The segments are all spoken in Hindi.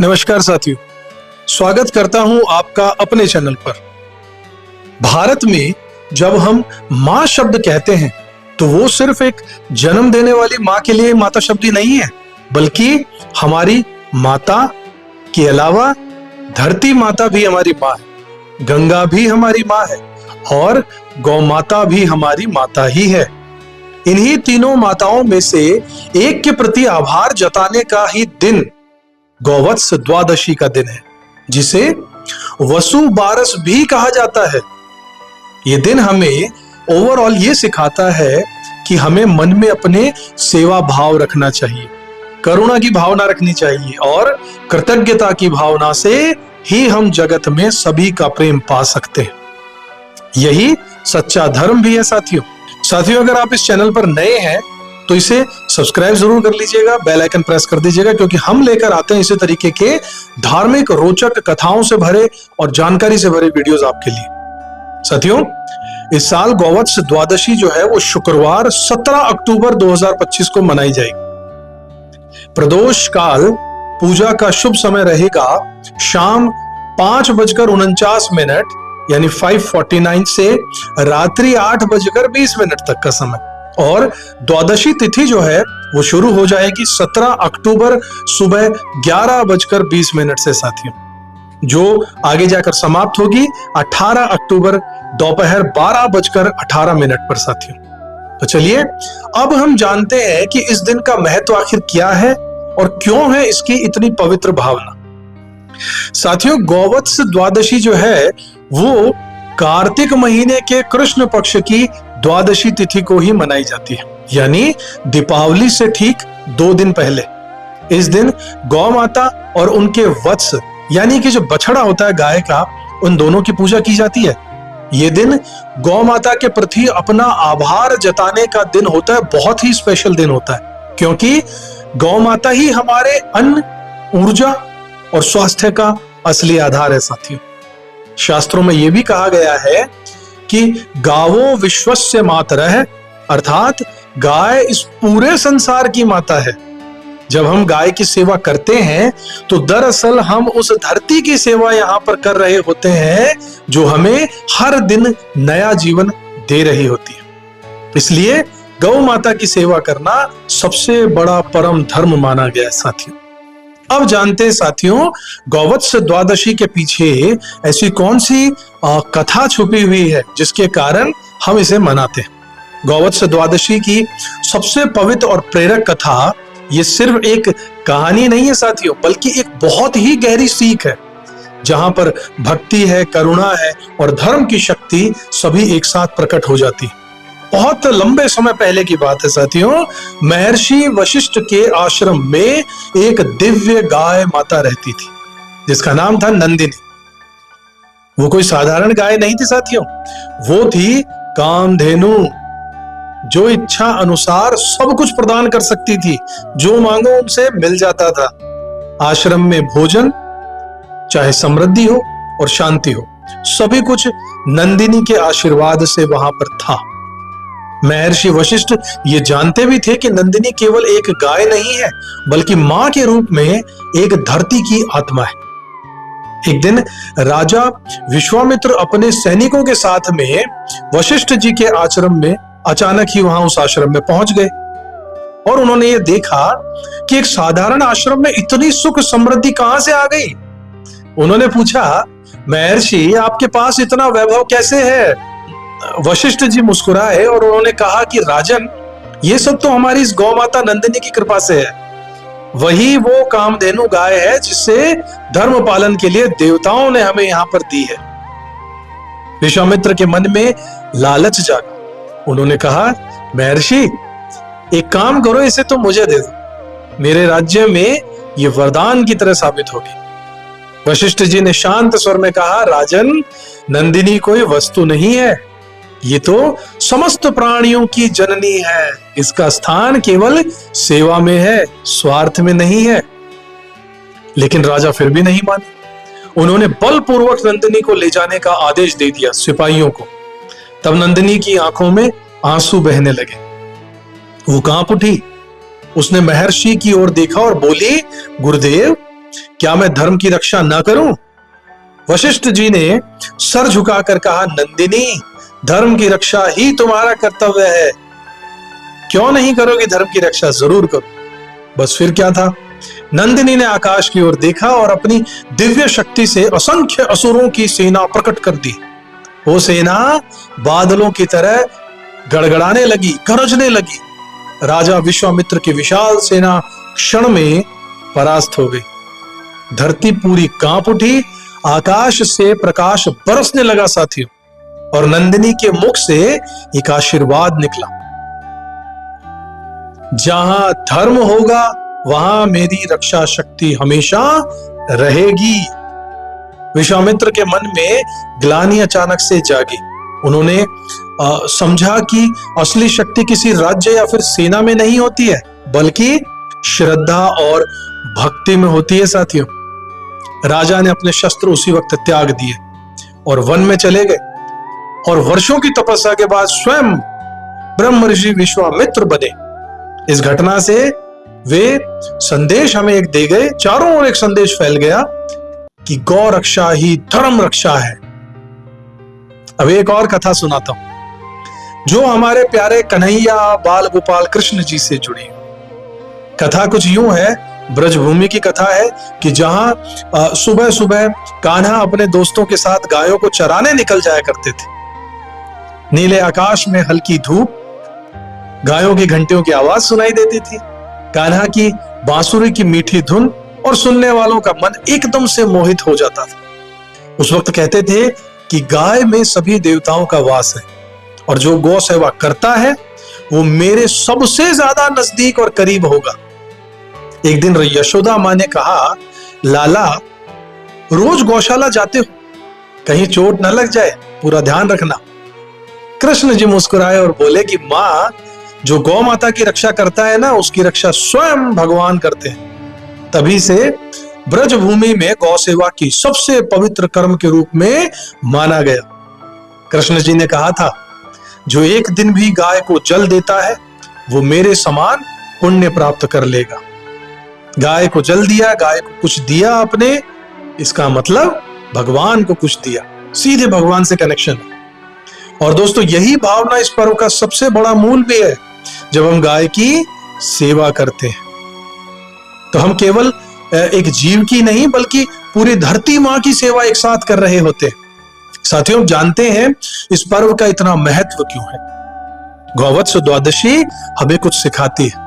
नमस्कार साथियों, स्वागत करता हूं आपका अपने चैनल पर। भारत में जब हम मां शब्द कहते हैं तो वो सिर्फ एक जन्म देने वाली मां के लिए माता शब्द ही नहीं है, बल्कि हमारी माता के अलावा धरती माता भी हमारी मां है, गंगा भी हमारी मां है और गौ माता भी हमारी माता ही है। इन्हीं तीनों माताओं में से एक के प्रति आभार जताने का ही दिन गौवत्स द्वादशी का दिन है, जिसे वसु बारस भी कहा जाता है। यह दिन हमें ओवरऑल ये सिखाता है कि हमें मन में अपने सेवा भाव रखना चाहिए, करुणा की भावना रखनी चाहिए और कृतज्ञता की भावना से ही हम जगत में सभी का प्रेम पा सकते हैं। यही सच्चा धर्म भी है साथियों, अगर आप इस चैनल पर नए हैं तो इसे सब्सक्राइब जरूर कर लीजिएगा, बेल आइकन प्रेस कर दीजिएगा, क्योंकि हम लेकर आते हैं इसी तरीके के धार्मिक रोचक कथाओं से भरे और जानकारी से भरे वीडियोस आपके लिए। साथियों, इस साल गौवत्स द्वादशी जो है वो शुक्रवार 17 अक्टूबर 2025 को मनाई जाएगी। प्रदोष काल पूजा का शुभ समय रहेगा शाम 5:49 यानी 5:49 से रात्रि 8:20 तक का समय, और द्वादशी तिथि जो है वो शुरू हो जाएगी 17 अक्टूबर सुबह 11:20 से साथियों, जो आगे जाकर समाप्त होगी 18 अक्टूबर दोपहर 12:18 पर साथियों। तो चलिए अब हम जानते हैं कि इस दिन का महत्व आखिर क्या है और क्यों है इसकी इतनी पवित्र भावना। साथियों, गौवत्स द्वादशी जो है वो कार्तिक महीने के कृष्ण पक्ष की द्वादशी तिथि को ही मनाई जाती है, यानी दीपावली से ठीक 2 दिन पहले। इस दिन गौ माता और उनके वत्स यानी कि जो बछड़ा होता है गाय का, उन दोनों की पूजा की जाती है। यह दिन गौ माता के प्रति अपना आभार जताने का दिन होता है, बहुत ही स्पेशल दिन होता है, क्योंकि गौ माता ही हमारे अन्न, ऊर्जा और स्वास्थ्य का असली आधार है साथियों। शास्त्रों में यह भी कहा गया है कि गावो विश्वस्य मातरः, अर्थात गाय इस पूरे संसार की माता है। जब हम गाय की सेवा करते हैं तो दरअसल हम उस धरती की सेवा यहां पर कर रहे होते हैं जो हमें हर दिन नया जीवन दे रही होती है। इसलिए गौ माता की सेवा करना सबसे बड़ा परम धर्म माना गया है साथियों। अब जानते हैं साथियों, गौवत्स द्वादशी के पीछे ऐसी कौन सी कथा छुपी हुई है जिसके कारण हम इसे मनाते हैं। गौवत्स द्वादशी की सबसे पवित्र और प्रेरक कथा ये सिर्फ एक कहानी नहीं है साथियों, बल्कि एक बहुत ही गहरी सीख है, जहां पर भक्ति है, करुणा है और धर्म की शक्ति सभी एक साथ प्रकट हो जाती है। बहुत लंबे समय पहले की बात है साथियों, महर्षि वशिष्ठ के आश्रम में एक दिव्य गाय माता रहती थी जिसका नाम था नंदिनी। वो कोई साधारण गाय नहीं थी साथियों, वो थी कामधेनु, जो इच्छा अनुसार सब कुछ प्रदान कर सकती थी, जो मांगो उनसे मिल जाता था। आश्रम में भोजन, चाहे समृद्धि हो और शांति हो, सभी कुछ नंदिनी के आशीर्वाद से वहां पर था। महर्षि वशिष्ठ ये जानते भी थे कि नंदिनी केवल एक गाय नहीं है, बल्कि मां के रूप में एक धरती की आत्मा है। एक दिन राजा विश्वामित्र अपने सैनिकों के साथ में वशिष्ठ जी के आश्रम में अचानक ही वहां उस आश्रम में पहुंच गए और उन्होंने ये देखा कि एक साधारण आश्रम में इतनी सुख समृद्धि कहां से आ गई। उन्होंने पूछा, महर्षि आपके पास इतना वैभव कैसे है? वशिष्ठ जी मुस्कुराए और उन्होंने कहा कि राजन, ये सब तो हमारी इस गौ माता नंदिनी की कृपा से है। वही वो कामधेनु गाय है जिससे धर्म पालन के लिए देवताओं ने हमें यहां पर दी है। विश्वामित्र के मन में लालच जागा। उन्होंने कहा, महर्षि एक काम करो, इसे तो मुझे दे दो, मेरे राज्य में ये वरदान की तरह साबित होगी। वशिष्ठ जी ने शांत स्वर में कहा, राजन, नंदिनी कोई वस्तु नहीं है, ये तो समस्त प्राणियों की जननी है। इसका स्थान केवल सेवा में है, स्वार्थ में नहीं है। लेकिन राजा फिर भी नहीं माने। उन्होंने बलपूर्वक नंदिनी को ले जाने का आदेश दे दिया सिपाहियों को। तब नंदिनी की आंखों में आंसू बहने लगे, वो कांप उठी। उसने महर्षि की ओर देखा और बोली, गुरुदेव, क्या मैं धर्म की रक्षा न करूं? वशिष्ठ जी ने सर झुकाकर कहा, नंदिनी, धर्म की रक्षा ही तुम्हारा कर्तव्य है। क्यों नहीं करोगे धर्म की रक्षा? जरूर करो। बस फिर क्या था, नंदिनी ने आकाश की ओर देखा और अपनी दिव्य शक्ति से असंख्य असुरों की सेना प्रकट कर दी। वो सेना बादलों की तरह गड़गड़ाने लगी, गरजने लगी। राजा विश्वामित्र की विशाल सेना क्षण में परास्त हो गई। धरती पूरी कांप उठी, आकाश से प्रकाश बरसने लगा साथियों, और नंदिनी के मुख से एक आशीर्वाद निकला, जहां धर्म होगा वहां मेरी रक्षा शक्ति हमेशा रहेगी। विश्वामित्र के मन में ग्लानि अचानक से जागी। उन्होंने समझा कि असली शक्ति किसी राज्य या फिर सेना में नहीं होती है, बल्कि श्रद्धा और भक्ति में होती है साथियों। राजा ने अपने शस्त्र उसी वक्त त्याग दिए और वन में चले गए, और वर्षों की तपस्या के बाद स्वयं ब्रह्म ऋषि विश्वामित्र बने। इस घटना से वे संदेश हमें एक दे गए, चारों ओर एक संदेश फैल गया कि गौ रक्षा ही धर्म रक्षा है। अब एक और कथा सुनाता हूं जो हमारे प्यारे कन्हैया बाल गोपाल कृष्ण जी से जुड़ी। कथा कुछ यूं है, ब्रजभूमि की कथा है कि जहां सुबह सुबह कान्हा अपने दोस्तों के साथ गायों को चराने निकल जाया करते थे। नीले आकाश में हल्की धूप, गायों की घंटियों की आवाज सुनाई देती थी, कान्हा की बांसुरी की मीठी धुन, और सुनने वालों का मन एकदम से मोहित हो जाता था। उस वक्त कहते थे कि गाय में सभी देवताओं का वास है, और जो गौ सेवा करता है वो मेरे सबसे ज्यादा नजदीक और करीब होगा। एक दिन यशोदा मां ने कहा, लाला रोज गौशाला जाते हो, कहीं चोट न लग जाए, पूरा ध्यान रखना। कृष्ण जी मुस्कुराए और बोले कि मां, जो गौ माता की रक्षा करता है ना, उसकी रक्षा स्वयं भगवान करते हैं। तभी से ब्रजभूमि में गौ सेवा की सबसे पवित्र कर्म के रूप में माना गया। कृष्ण जी ने कहा था, जो एक दिन भी गाय को जल देता है वो मेरे समान पुण्य प्राप्त कर लेगा। गाय को जल दिया, गाय को कुछ दिया आपने, इसका मतलब भगवान को कुछ दिया, सीधे भगवान से कनेक्शन है। और दोस्तों, यही भावना इस पर्व का सबसे बड़ा मूल भी है। जब हम गाय की सेवा करते हैं तो हम केवल एक जीव की नहीं बल्कि पूरी धरती मां की सेवा एक साथ कर रहे होते हैं। साथियों, जानते हैं इस पर्व का इतना महत्व क्यों है? गौवत्स द्वादशी हमें कुछ सिखाती है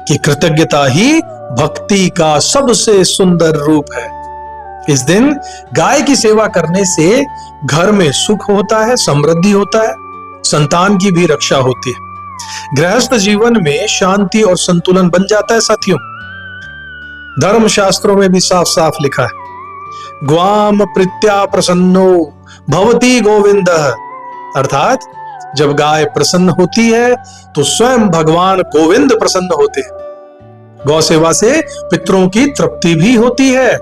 कि कृतज्ञता ही भक्ति का सबसे सुंदर रूप है। इस दिन गाय की सेवा करने से घर में सुख होता है, समृद्धि होता है, संतान की भी रक्षा होती है, गृहस्थ जीवन में शांति और संतुलन बन जाता है। साथियों, धर्म शास्त्रों में भी साफ साफ लिखा है, ग्वाम प्रीत्या प्रसन्नो भवति गोविंद, अर्थात जब गाय प्रसन्न होती है तो स्वयं भगवान गोविंद प्रसन्न होते हैं। गौ सेवा से पितरों की तृप्ति भी होती है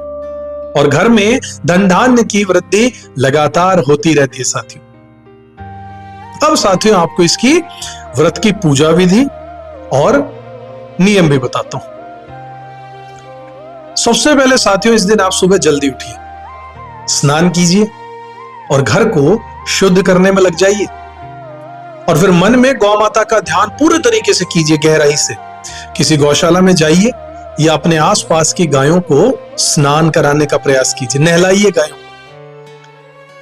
और घर में धन धान्य की वृद्धि लगातार होती रहती है। साथियों, अब साथियों आपको इसकी व्रत की पूजा विधि और नियम भी बताता हूं। सबसे पहले साथियों, इस दिन आप सुबह जल्दी उठिए, स्नान कीजिए और घर को शुद्ध करने में लग जाइए, और फिर मन में गौ माता का ध्यान पूरे तरीके से कीजिए, गहराई से। किसी गौशाला में जाइए या अपने आसपास की गायों को स्नान कराने का प्रयास कीजिए, नहलाइए गायों,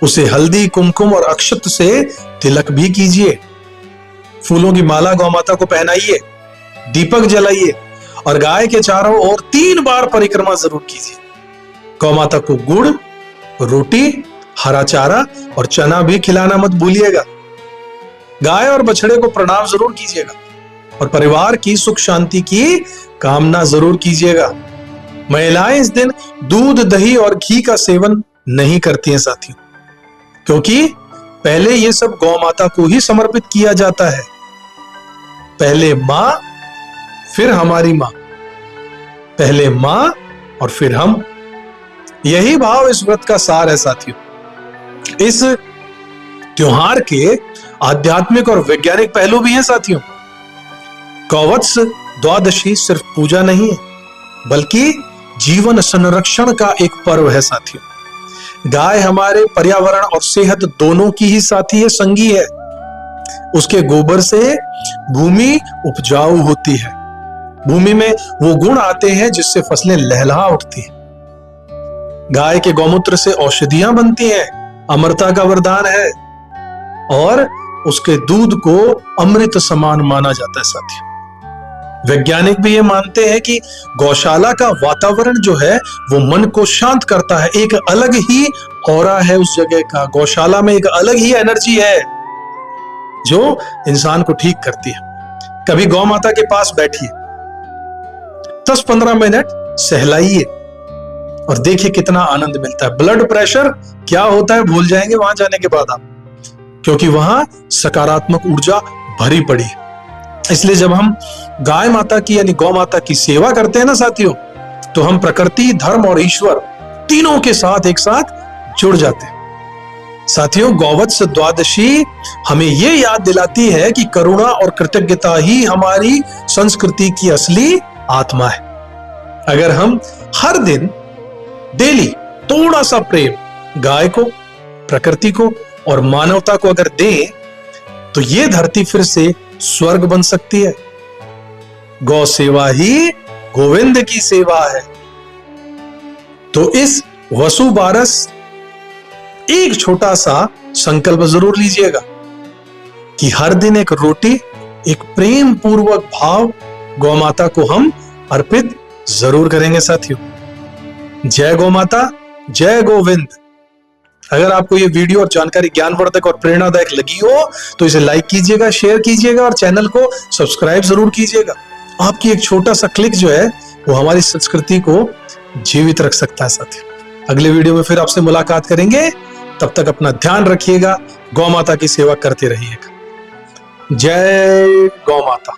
उसे हल्दी, कुमकुम और अक्षत से तिलक भी कीजिए, फूलों की माला गौ माता को पहनाइए, दीपक जलाइए और गाय के चारों ओर 3 बार परिक्रमा जरूर कीजिए। गौ माता को गुड़, रोटी, हरा चारा और चना भी खिलाना मत भूलिएगा। गाय और बछड़े को प्रणाम जरूर कीजिएगा और परिवार की सुख शांति की कामना जरूर कीजिएगा। महिलाएं इस दिन दूध, दही और घी का सेवन नहीं करती हैं साथियों, क्योंकि पहले ये सब गौ माता को ही समर्पित किया जाता है। पहले मां फिर हमारी मां, पहले मां और फिर हम, यही भाव इस व्रत का सार है साथियों। इस त्योहार के आध्यात्मिक और वैज्ञानिक पहलू भी हैं साथियों। गौवत्स द्वादशी सिर्फ पूजा नहीं है, बल्कि जीवन संरक्षण का एक पर्व है साथियों। गाय हमारे पर्यावरण और सेहत दोनों की ही साथी है, संगी है। उसके गोबर से भूमि उपजाऊ होती है, भूमि में वो गुण आते हैं जिससे फसलें लहलहा उठती हैं। गाय के गौमूत्र से औषधियां बनती हैं, अमरता का वरदान है, और उसके दूध को अमृत समान माना जाता है साथियों। वैज्ञानिक भी ये मानते हैं कि गौशाला का वातावरण जो है वो मन को शांत करता है। एक अलग ही ऑरा है उस जगह का, गौशाला में एक अलग ही एनर्जी है जो इंसान को ठीक करती है। कभी गौ माता के पास बैठिए, 10-15 मिनट सहलाइए और देखिए कितना आनंद मिलता है। ब्लड प्रेशर क्या होता है भूल जाएंगे वहां जाने के बाद आप, क्योंकि वहां सकारात्मक ऊर्जा भरी पड़ी है। इसलिए जब हम गाय माता की यानी गौ माता की सेवा करते हैं ना साथियों, तो हम प्रकृति, धर्म और ईश्वर तीनों के साथ एक साथ जुड़ जाते हैं। साथियों, गौवत्स द्वादशी हमें यह याद दिलाती है कि करुणा और कृतज्ञता ही हमारी संस्कृति की असली आत्मा है। अगर हम हर दिन डेली थोड़ा सा प्रेम गाय को, प्रकृति को और मानवता को अगर दें, तो ये धरती फिर से स्वर्ग बन सकती है। गौ सेवा ही गोविंद की सेवा है। तो इस वसु बारस एक छोटा सा संकल्प जरूर लीजिएगा कि हर दिन एक रोटी, एक प्रेम पूर्वक भाव गौ माता को हम अर्पित जरूर करेंगे साथियों। जय गौ माता, जय गोविंद। अगर आपको ये वीडियो और जानकारी ज्ञानवर्धक और प्रेरणादायक लगी हो तो इसे लाइक कीजिएगा, शेयर कीजिएगा और चैनल को सब्सक्राइब जरूर कीजिएगा। आपकी एक छोटा सा क्लिक जो है वो हमारी संस्कृति को जीवित रख सकता है साथियों। अगले वीडियो में फिर आपसे मुलाकात करेंगे, तब तक अपना ध्यान रखिएगा, गौ माता की सेवा करते रहिएगा। जय गौ माता।